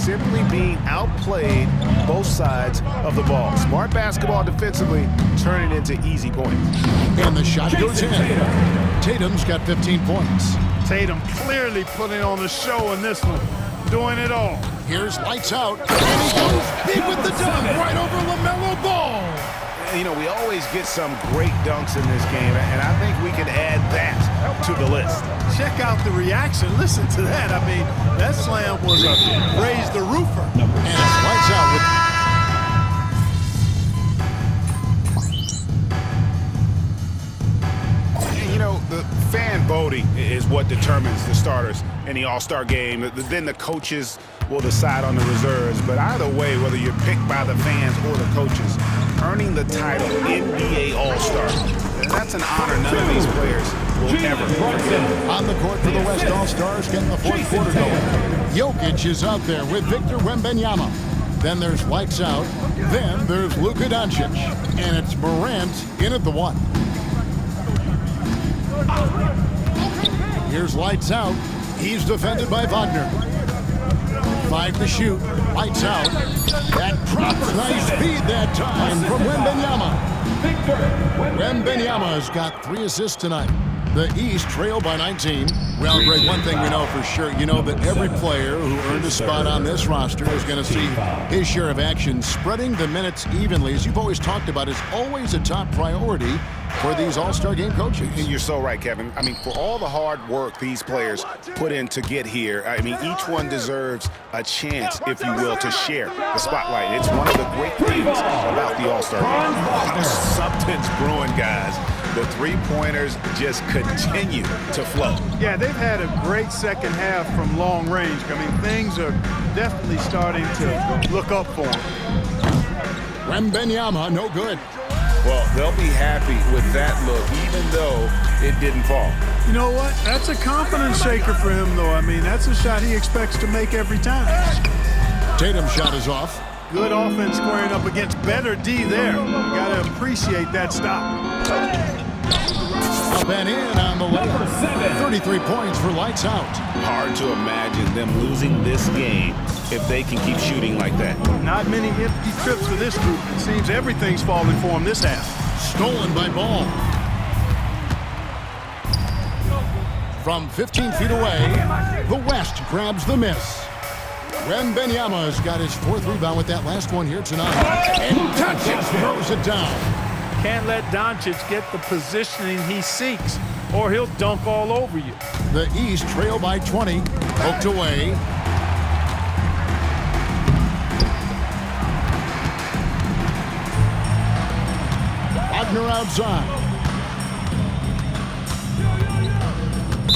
simply being outplayed both sides of the ball. Smart basketball defensively, turning into easy points. And the shot goes in. Tatum's got 15 points. Tatum clearly putting on the show in this one, doing it all. Here's lights out, and he goes big with the dunk right over LaMelo Ball. You know, we always get some great dunks in this game, and I think we can add that to the list. Check out the reaction. Listen to that. I mean, that slam was a raise the roofer. And it's lights out with... You know, the fan voting is what determines the starters in the All-Star game. Then the coaches will decide on the reserves. But either way, whether you're picked by the fans or the coaches, earning the title NBA All-Star, that's an honor none of these players will ever forget. On the court for the West All-Stars, getting the fourth quarter going. Jokic is out there with Victor Wembanyama. Then there's lights out. Then there's Luka Doncic. And it's Morant in at the one. Here's lights out. He's defended by Wagner. 5 to shoot. Lights out. That drops. Nice feed that time from Wembanyama. Wembanyama's got 3 assists tonight. The East trail by 19. Well, Greg, one thing we know for sure, you know that every player who earned a spot on this roster is going to see his share of action. Spreading the minutes evenly, as you've always talked about, is always a top priority for these All-Star game coaches. And you're so right, Kevin. I mean, for all the hard work these players put in to get here, I mean, each one deserves a chance, if you will, to share the spotlight. It's one of the great things about the All-Star game. A lot of substance brewing, guys. The three-pointers just continue to flow. Yeah, they've had a great second half from long range. I mean, things are definitely starting to look up for them. Wembanyama, no good. Well, they'll be happy with that look, even though it didn't fall. You know what? That's a confidence shaker for him, though. I mean, that's a shot he expects to make every time. Tatum's shot is off. Good offense squaring up against better D there. You got to appreciate that stop. Up and in on the layup. 33 points for lights out. Hard to imagine them losing this game if they can keep shooting like that. Not many empty trips for this group. It seems everything's falling for them this half. Stolen by Ball. From 15 feet away, the West grabs the miss. Wembanyama's got his 4th rebound with that last one here tonight. And Doncic throws it down. Can't let Doncic get the positioning he seeks, or he'll dunk all over you. The East trail by 20. Poked away. Wagner outside.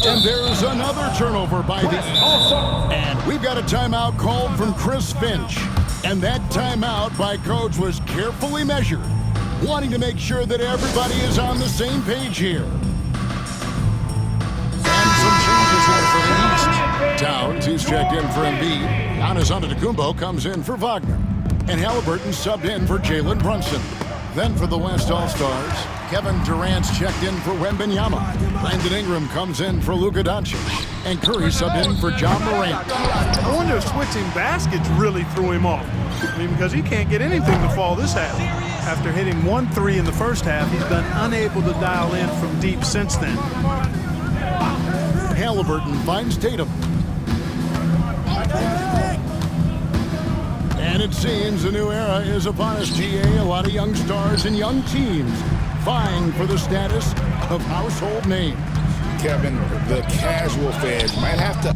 And there's another turnover by the East. And we've got a timeout called from Chris Finch. And that timeout by Coach was carefully measured, wanting to make sure that everybody is on the same page here. And some changes here for the East. Towns, he's checked in for Embiid. Giannis Antetokounmpo comes in for Wagner. And Halliburton subbed in for Jalen Brunson. Then for the West All-Stars, Kevin Durant's checked in for Wembanyama. Brandon Ingram comes in for Luka Doncic. And Curry subbed in for John Morant. I wonder if switching baskets really threw him off. I mean, because he can't get anything to fall this half. After hitting 1 3 in the first half, he's been unable to dial in from deep since then. Halliburton finds Tatum. And it seems a new era is upon us, GA. A lot of young stars and young teams vying for the status of household names. Kevin, the casual fans might have to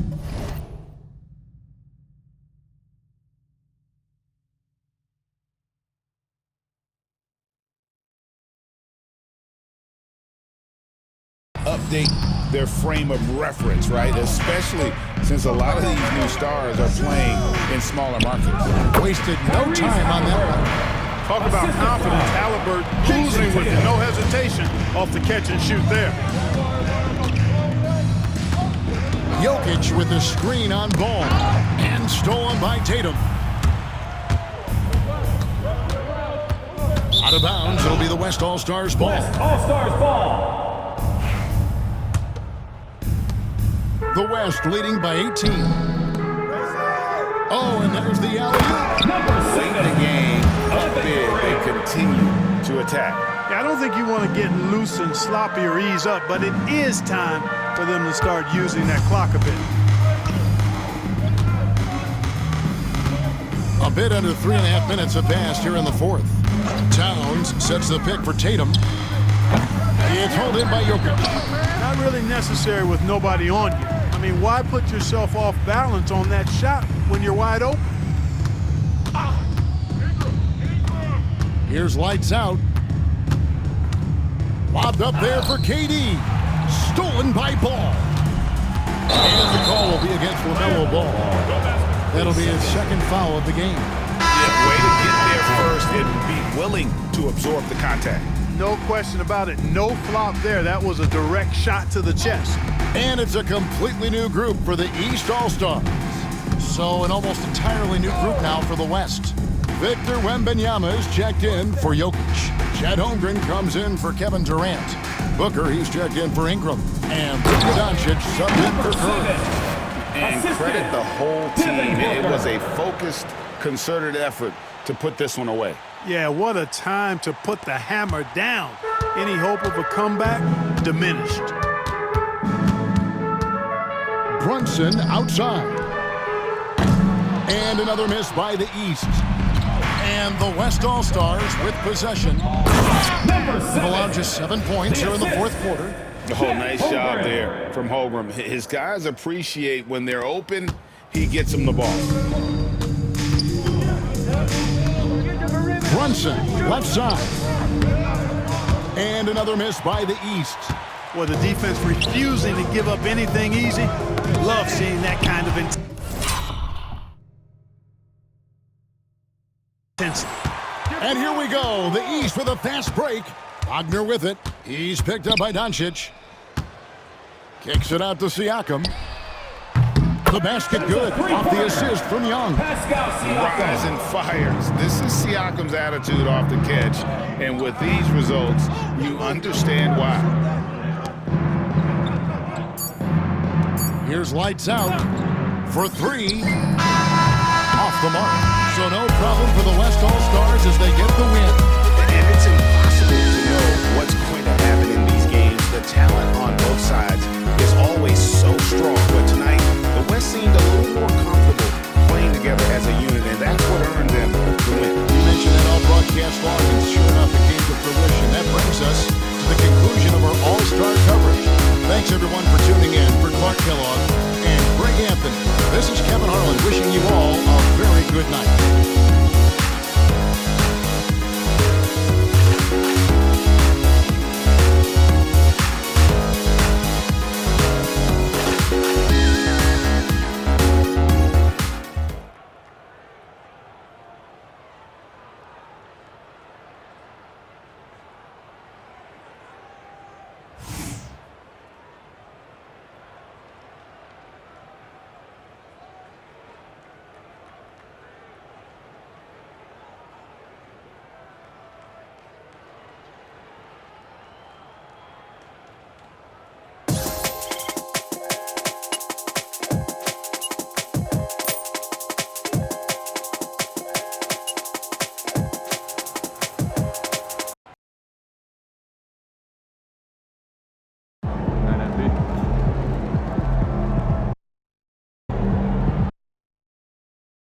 update their frame of reference, right? Especially since a lot of these new stars are playing in smaller markets. Wasted no time on that one. Talk about confidence. Halliburton losing with no hesitation off the catch and shoot there. Jokic with the screen on Ball. And stolen by Tatum. Out of bounds, it'll be the West All-Stars ball. West All-Stars ball. The West leading by 18. Oh, and there's the alley-oop. Late in the game, up big, they continue to attack. Yeah, I don't think you want to get loose and sloppy or ease up, but it is time for them to start using that clock a bit. A bit under 3.5 minutes have passed here in the fourth. Towns sets the pick for Tatum. It's hauled in by Jokic. Not really necessary with nobody on you. I mean, why put yourself off balance on that shot when you're wide open? Here's lights out. Lobbed up there for KD. Stolen by Ball. And the call will be against LaMelo Ball. That'll be his second foul of the game. Yeah, way to get there first and be willing to absorb the contact. No question about it. No flop there. That was a direct shot to the chest. And it's a completely new group for the East All-Stars. So an almost entirely new group now for the West. Victor Wembanyama is checked in for Jokic. Chet Holmgren comes in for Kevin Durant. Booker, he's checked in for Ingram. And Luka Doncic subbed in for Curry. And credit the whole team. It was a focused, concerted effort to put this one away. Yeah, what a time to put the hammer down. Any hope of a comeback diminished. Brunson outside. And another miss by the East. And the West All-Stars with possession. They've allowed just 7 points here in the fourth quarter. Oh, nice job there from Holmgren. His guys appreciate when they're open, he gets them the ball. Brunson, left side. And another miss by the East. Well, the defense refusing to give up anything easy. Love seeing that kind of intensity. And here we go. The East with a fast break. Wagner with it. He's picked up by Doncic. Kicks it out to Siakam. The basket good. Off the assist from Young. Rising fires. This is Siakam's attitude off the catch. And with these results, you understand why. Here's lights out for three. Off the mark. So no problem for the West All-Stars as they get the win. And it's impossible to know what's going to happen in these games. The talent on both sides is always so strong. But tonight, the West seemed a little more comfortable playing together as a unit, and that's what earned them the win. You mentioned that all broadcast long, and sure enough, it came to fruition. That brings us to the conclusion of our All-Star coverage. Thanks, everyone, for tuning in. For Clark Kellogg and Greg Anthony, this is Kevin Harlan wishing you all a very